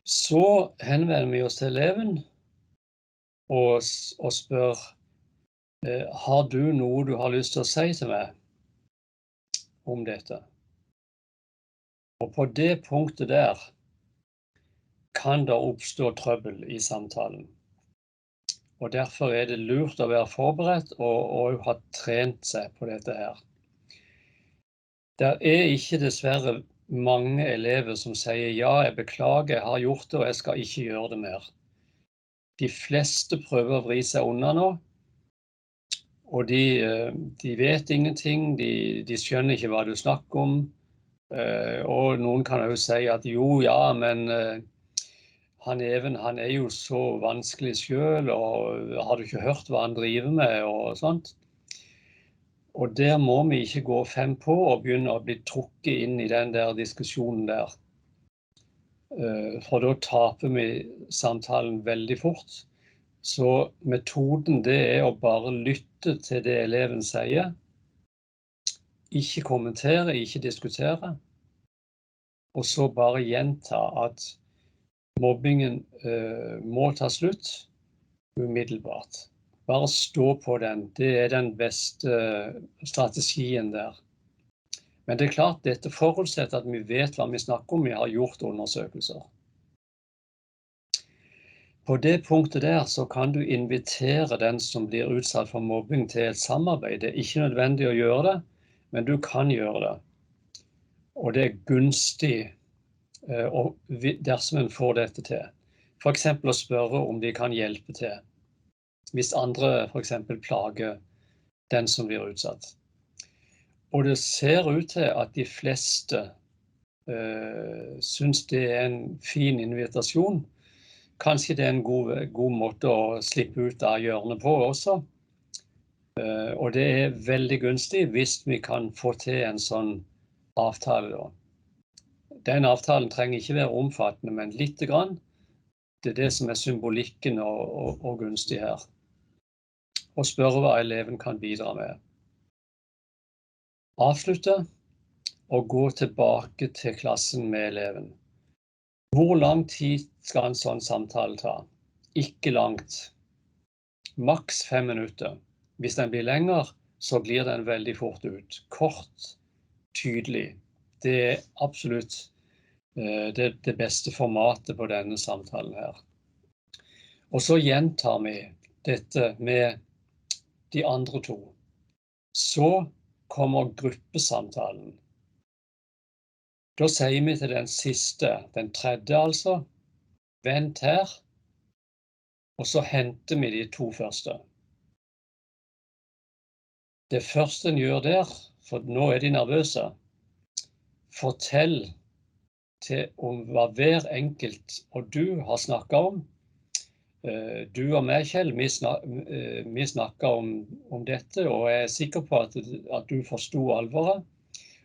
Så henvender vi oss til eleven og spør, har du noe du har lyst til å si til meg om dette? Og på det punktet der kan det oppstå trøbbel i samtalen. Og derfor er det lurt å være forberedt og ha trent seg på dette her. Det er ikke dessverre mange elever som sier ja, jeg beklager, jeg har gjort det og jeg skal ikke gjøre det mer. De fleste prøver å vri seg unna nå, og de vet ingenting, de skjønner ikke hva du snakker om, og noen kan jo si at jo, ja, men han Even, han er jo så vanskelig selv, og har du ikke hørt hva han driver med, og sånt. Og der må vi ikke gå 5 på og begynne å bli trukket inn i den der diskusjonen der. For da taper vi samtalen veldig fort. Så metoden det er å bare lytte til det eleven sier, ikke kommentere, ikke diskutere, og så bare gjenta at mobbingen må ta slutt umiddelbart. Bare stå på den, det er den beste strategien der. Men det er klart, dette forutsetter at vi vet hva vi snakker om, vi har gjort undersøkelser. På det punktet der så kan du invitere den som blir utsatt for mobbing til et samarbeid. Det er ikke nødvendig å gjøre det, men du kan gjøre det. Og det er gunstig dersom en får dette til. For eksempel å spørre om de kan hjelpe til, hvis andre for eksempel plager den som blir utsatt. Og det ser ut til at de fleste synes det er en fin invitasjon. Kanskje det er en god måte å slippe ut av hjørnet på også. Og det er veldig gunstig hvis vi kan få til en sånn avtale da. Den avtalen trenger ikke være omfattende, men litt grann. Det er det som er symbolikken og gunstig her. Og spørre hva eleven kan bidra med. Avslutte og gå tilbake til klassen med eleven. Hvor lang tid skal en sånn samtale ta? Ikke langt. Maks 5 minutter. Hvis den blir lenger, så glir den veldig fort ut. Kort, tydelig. Det er absolutt det beste formatet på denne samtalen her. Og så gjentar vi dette med de andre to. Så kommer gruppesamtalen. Da sier vi til den siste, den tredje altså, vent her, og så henter vi de to første. Det første en gjør der, for nå er de nervøse, fortell om hva hver enkelt og du har snakket om. Du og meg, Kjell, vi snakket om dette, og jeg er sikker på at du forstod alvoret.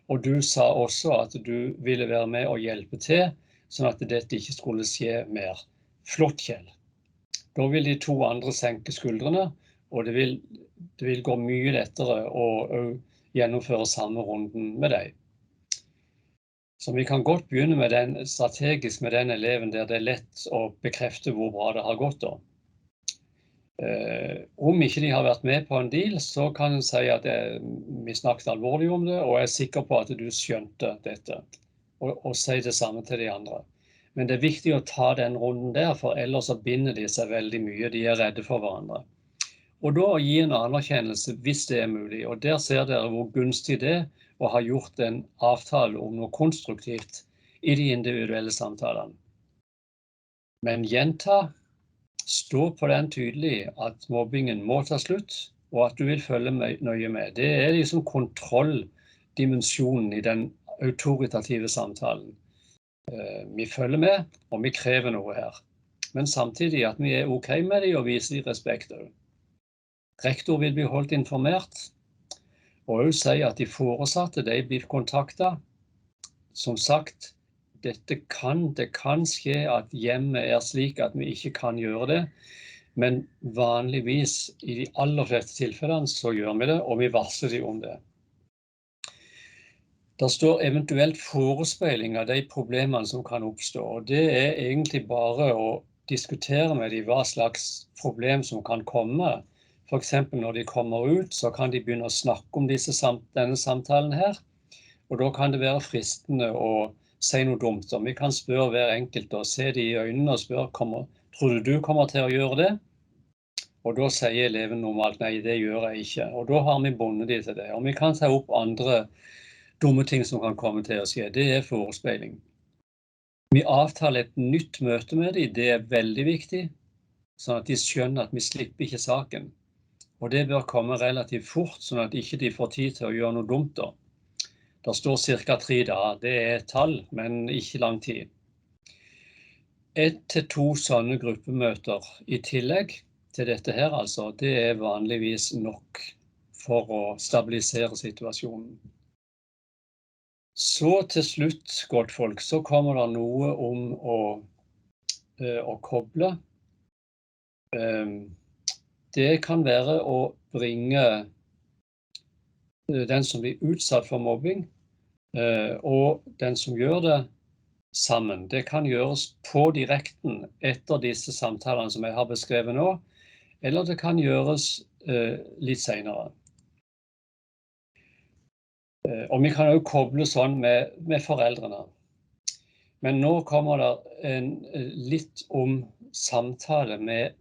Og du sa også at du ville være med og hjelpe til, sånn at dette ikke skulle skje mer. Flott, Kjell. Da vil de to andre senke skuldrene, og det vil gå mye lettere å gjennomføre samme runden med deg. Så vi kan godt begynne strategisk med den eleven der det er lett å bekrefte hvor bra det har gått da. Om ikke de har vært med på en deal, så kan en si at vi snakket alvorlig om det, og jeg er sikker på at du skjønte dette, og si det samme til de andre. Men det er viktig å ta den runden der, for ellers så binder de seg veldig mye, de er redde for hverandre. Og da gi en anerkjennelse hvis det er mulig, og der ser dere hvor gunstig det er å ha gjort en avtale om noe konstruktivt i de individuelle samtalene. Men gjenta, stå på den tydelig at mobbingen må ta slutt, og at du vil følge nøye med. Det er liksom kontrolldimensjonen i den autoritative samtalen. Vi følger med, og vi krever noe her. Men samtidig at vi er ok med det, og viser de respekt også. Rektor vil bli holdt informert, og også si at de foresatte, de blir kontaktet. Som sagt, det kan skje at hjemmet er slik at vi ikke kan gjøre det, men vanligvis i de aller fleste tilfellene så gjør vi det, og vi varsler de om det. Det står eventuelt forespeiling av de problemene som kan oppstå, og det er egentlig bare å diskutere med de hva slags problem som kan komme. For eksempel når de kommer ut, så kan de begynne å snakke om denne samtalen her, og da kan det være fristende å si noe dumt. Og vi kan spørre hver enkelt og se de i øynene og spørre, tror du kommer til å gjøre det? Og da sier eleven normalt, nei, det gjør jeg ikke. Og da har vi bundet de til det. Og vi kan ta opp andre dumme ting som kan komme til å skje. Det er forespeiling. Vi avtaler et nytt møte med dem, det er veldig viktig, sånn at de skjønner at vi slipper ikke saken. Og det bør komme relativt fort, sånn at ikke de får tid til å gjøre noe dumt da. Det står ca. 3 dager, det er et tall, men ikke lang tid. 1 til 2 sånne gruppemøter i tillegg til dette her, altså, det er vanligvis nok for å stabilisere situasjonen. Så til slutt, godt folk, så kommer det noe om å koble. Det kan være å bringe den som blir utsatt for mobbing, og den som gjør det sammen. Det kan gjøres på direkten etter disse samtalene som jeg har beskrevet nå, eller det kan gjøres litt senere. Og vi kan også koble sånn med foreldrene. Men nå kommer det litt om samtale med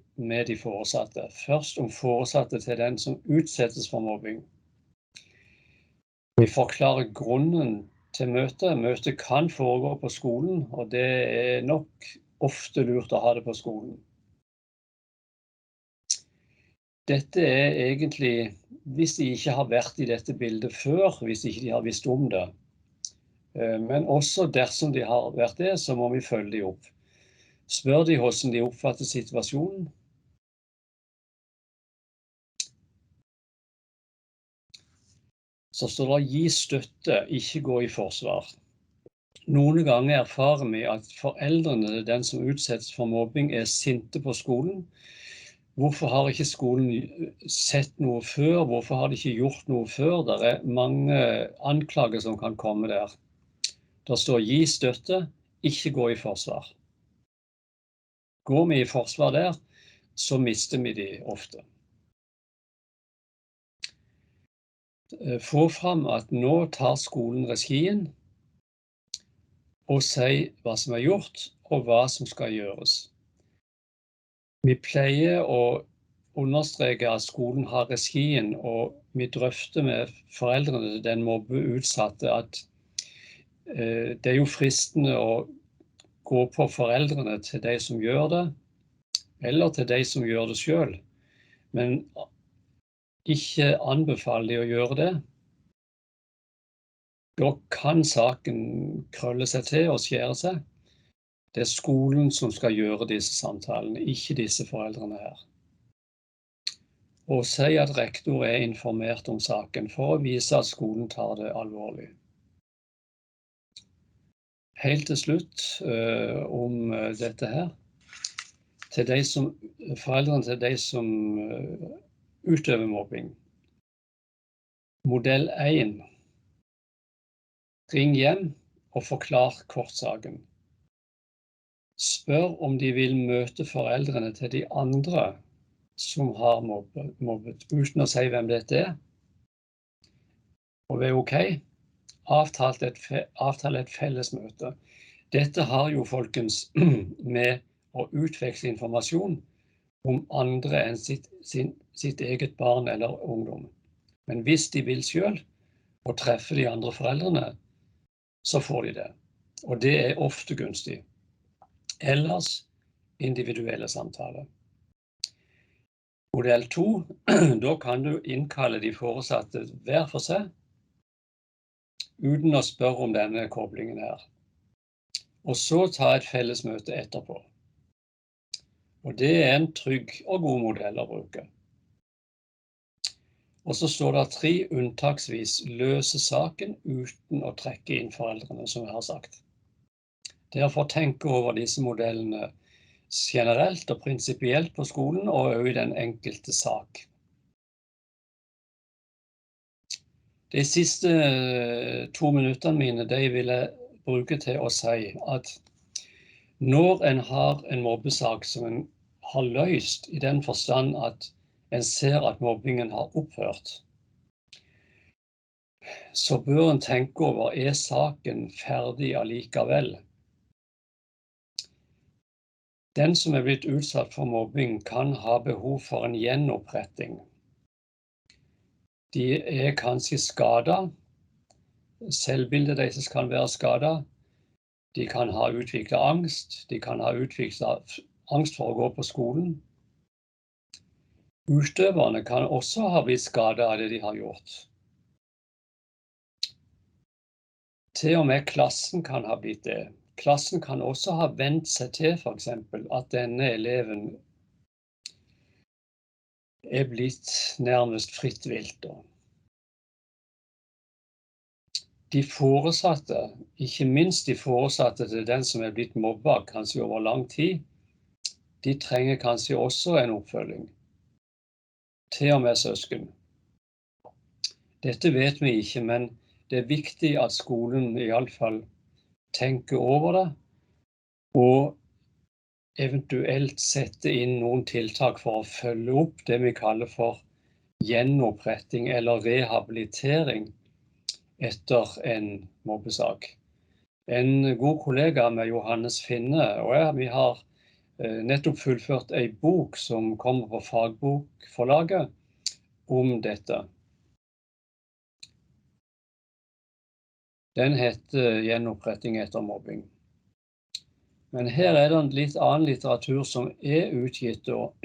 de foresatte. Først om foresatte til den som utsettes for mobbing. Vi forklarer grunnen til møtet. Møtet kan foregå på skolen, og det er nok ofte lurt å ha det på skolen. Dette er egentlig, hvis de ikke har vært i dette bildet før, hvis ikke de har visst om det. Men også dersom de har vært det, så må vi følge de opp. Spør de hvordan de oppfatter situasjonen. så står det gi støtte, ikke gå i forsvar. Noen ganger erfarer vi at foreldrene til den som utsettes for mobbing sinte på skolen. Hvorfor har ikke skolen sett noe før? Hvorfor har de ikke gjort noe før? Det mange anklager som kan komme der. Det står gi støtte, ikke gå i forsvar. Går vi i forsvar der, så mister vi de ofte. Få fram at nå tar skolen regien, og si hva som gjort, og hva som skal gjøres. Vi pleier å understreke at skolen har regien, og vi drøfter med foreldrene til den mobbeutsatte at det jo fristende å gå på foreldrene til de som gjør det, eller til de som gjør det selv, men ikke anbefale de å gjøre det. Da kan saken krølle seg til og skjære seg. Det skolen som skal gjøre disse samtalene, ikke disse foreldrene her. Og si at rektor informert om saken for å vise at skolen tar det alvorlig. Helt til slutt om dette her. Til foreldrene til de som utøver mobbing. Modell 1. Ring hjem og forklar kortsaken. Spør om de vil møte foreldrene til de andre som har mobbet, uten å si hvem dette Og ved OK, avtale et felles møte. Dette har jo folkens med å utveksle informasjon om andre enn sitt eget barn eller ungdom. Men hvis de vil selv og treffe de andre foreldrene, så får de det. Og det ofte gunstig. Ellers individuelle samtaler. Modell 2, da kan du innkalle de foresatte hver for seg, uten å spørre om denne koblingen her. Og så ta et felles møte etterpå. Og det en trygg og god modell å bruke. Og så står det 3 unntaksvis løse saken uten å trekke inn foreldrene, som jeg har sagt. Derfor tenke over disse modellene generelt og prinsipielt på skolen, og også i den enkelte sak. De siste 2 minuttene mine, de vil jeg bruke til å si at når en har en mobbesak som en har løst i den forstand at en ser at mobbingen har opphørt, så bør en tenke over, saken ferdig allikevel? Den som blitt utsatt for mobbing kan ha behov for en gjenoppretting. De kanskje skadet, selvbildet deres kan være skadet, de kan ha utviklet angst, de kan ha utviklet angst for å gå på skolen. Utøverne kan også ha blitt skadet av det de har gjort. Til og med klassen kan ha blitt det. Klassen kan også ha vendt seg til for eksempel at denne eleven blitt nærmest fritt vilt. De foresatte, ikke minst de foresatte til den som blitt mobbet kanskje over lang tid, de trenger kanskje også en oppfølging. Til og med søsken. Dette vet vi ikke, men det viktig at skolen i alle fall tenker over det, og eventuelt sette inn noen tiltak for å følge opp det vi kaller for gjenoppretting eller rehabilitering etter en mobbesak. En god kollega med Johannes Finne, og vi har nettopp fullført en bok som kommer på fagbokforlaget om dette. Den heter Gjenoppretting etter mobbing. Men her det en litt annen litteratur som utgitt, og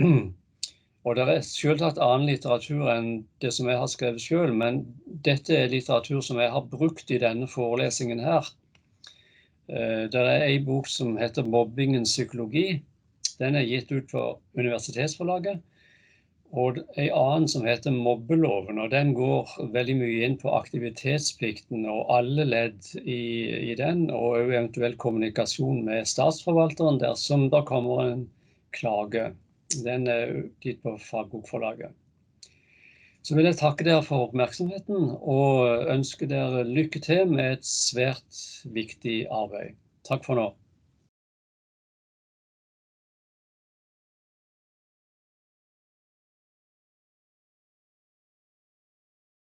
det selvsagt annen litteratur enn det som jeg har skrevet selv, men dette litteratur som jeg har brukt i denne forelesningen her. Det en bok som heter Mobbingens psykologi. Den gitt ut på universitetsforlaget, Og en annen som heter mobbeloven, og den går veldig mye inn på aktivitetsplikten og alle ledd i den, og eventuell kommunikasjon med statsforvalteren dersom det kommer en klage. Den utgitt på Fagbokforlaget. Så vil jeg takke dere for oppmerksomheten og ønske dere lykke til med et svært viktig arbeid. Takk for nå.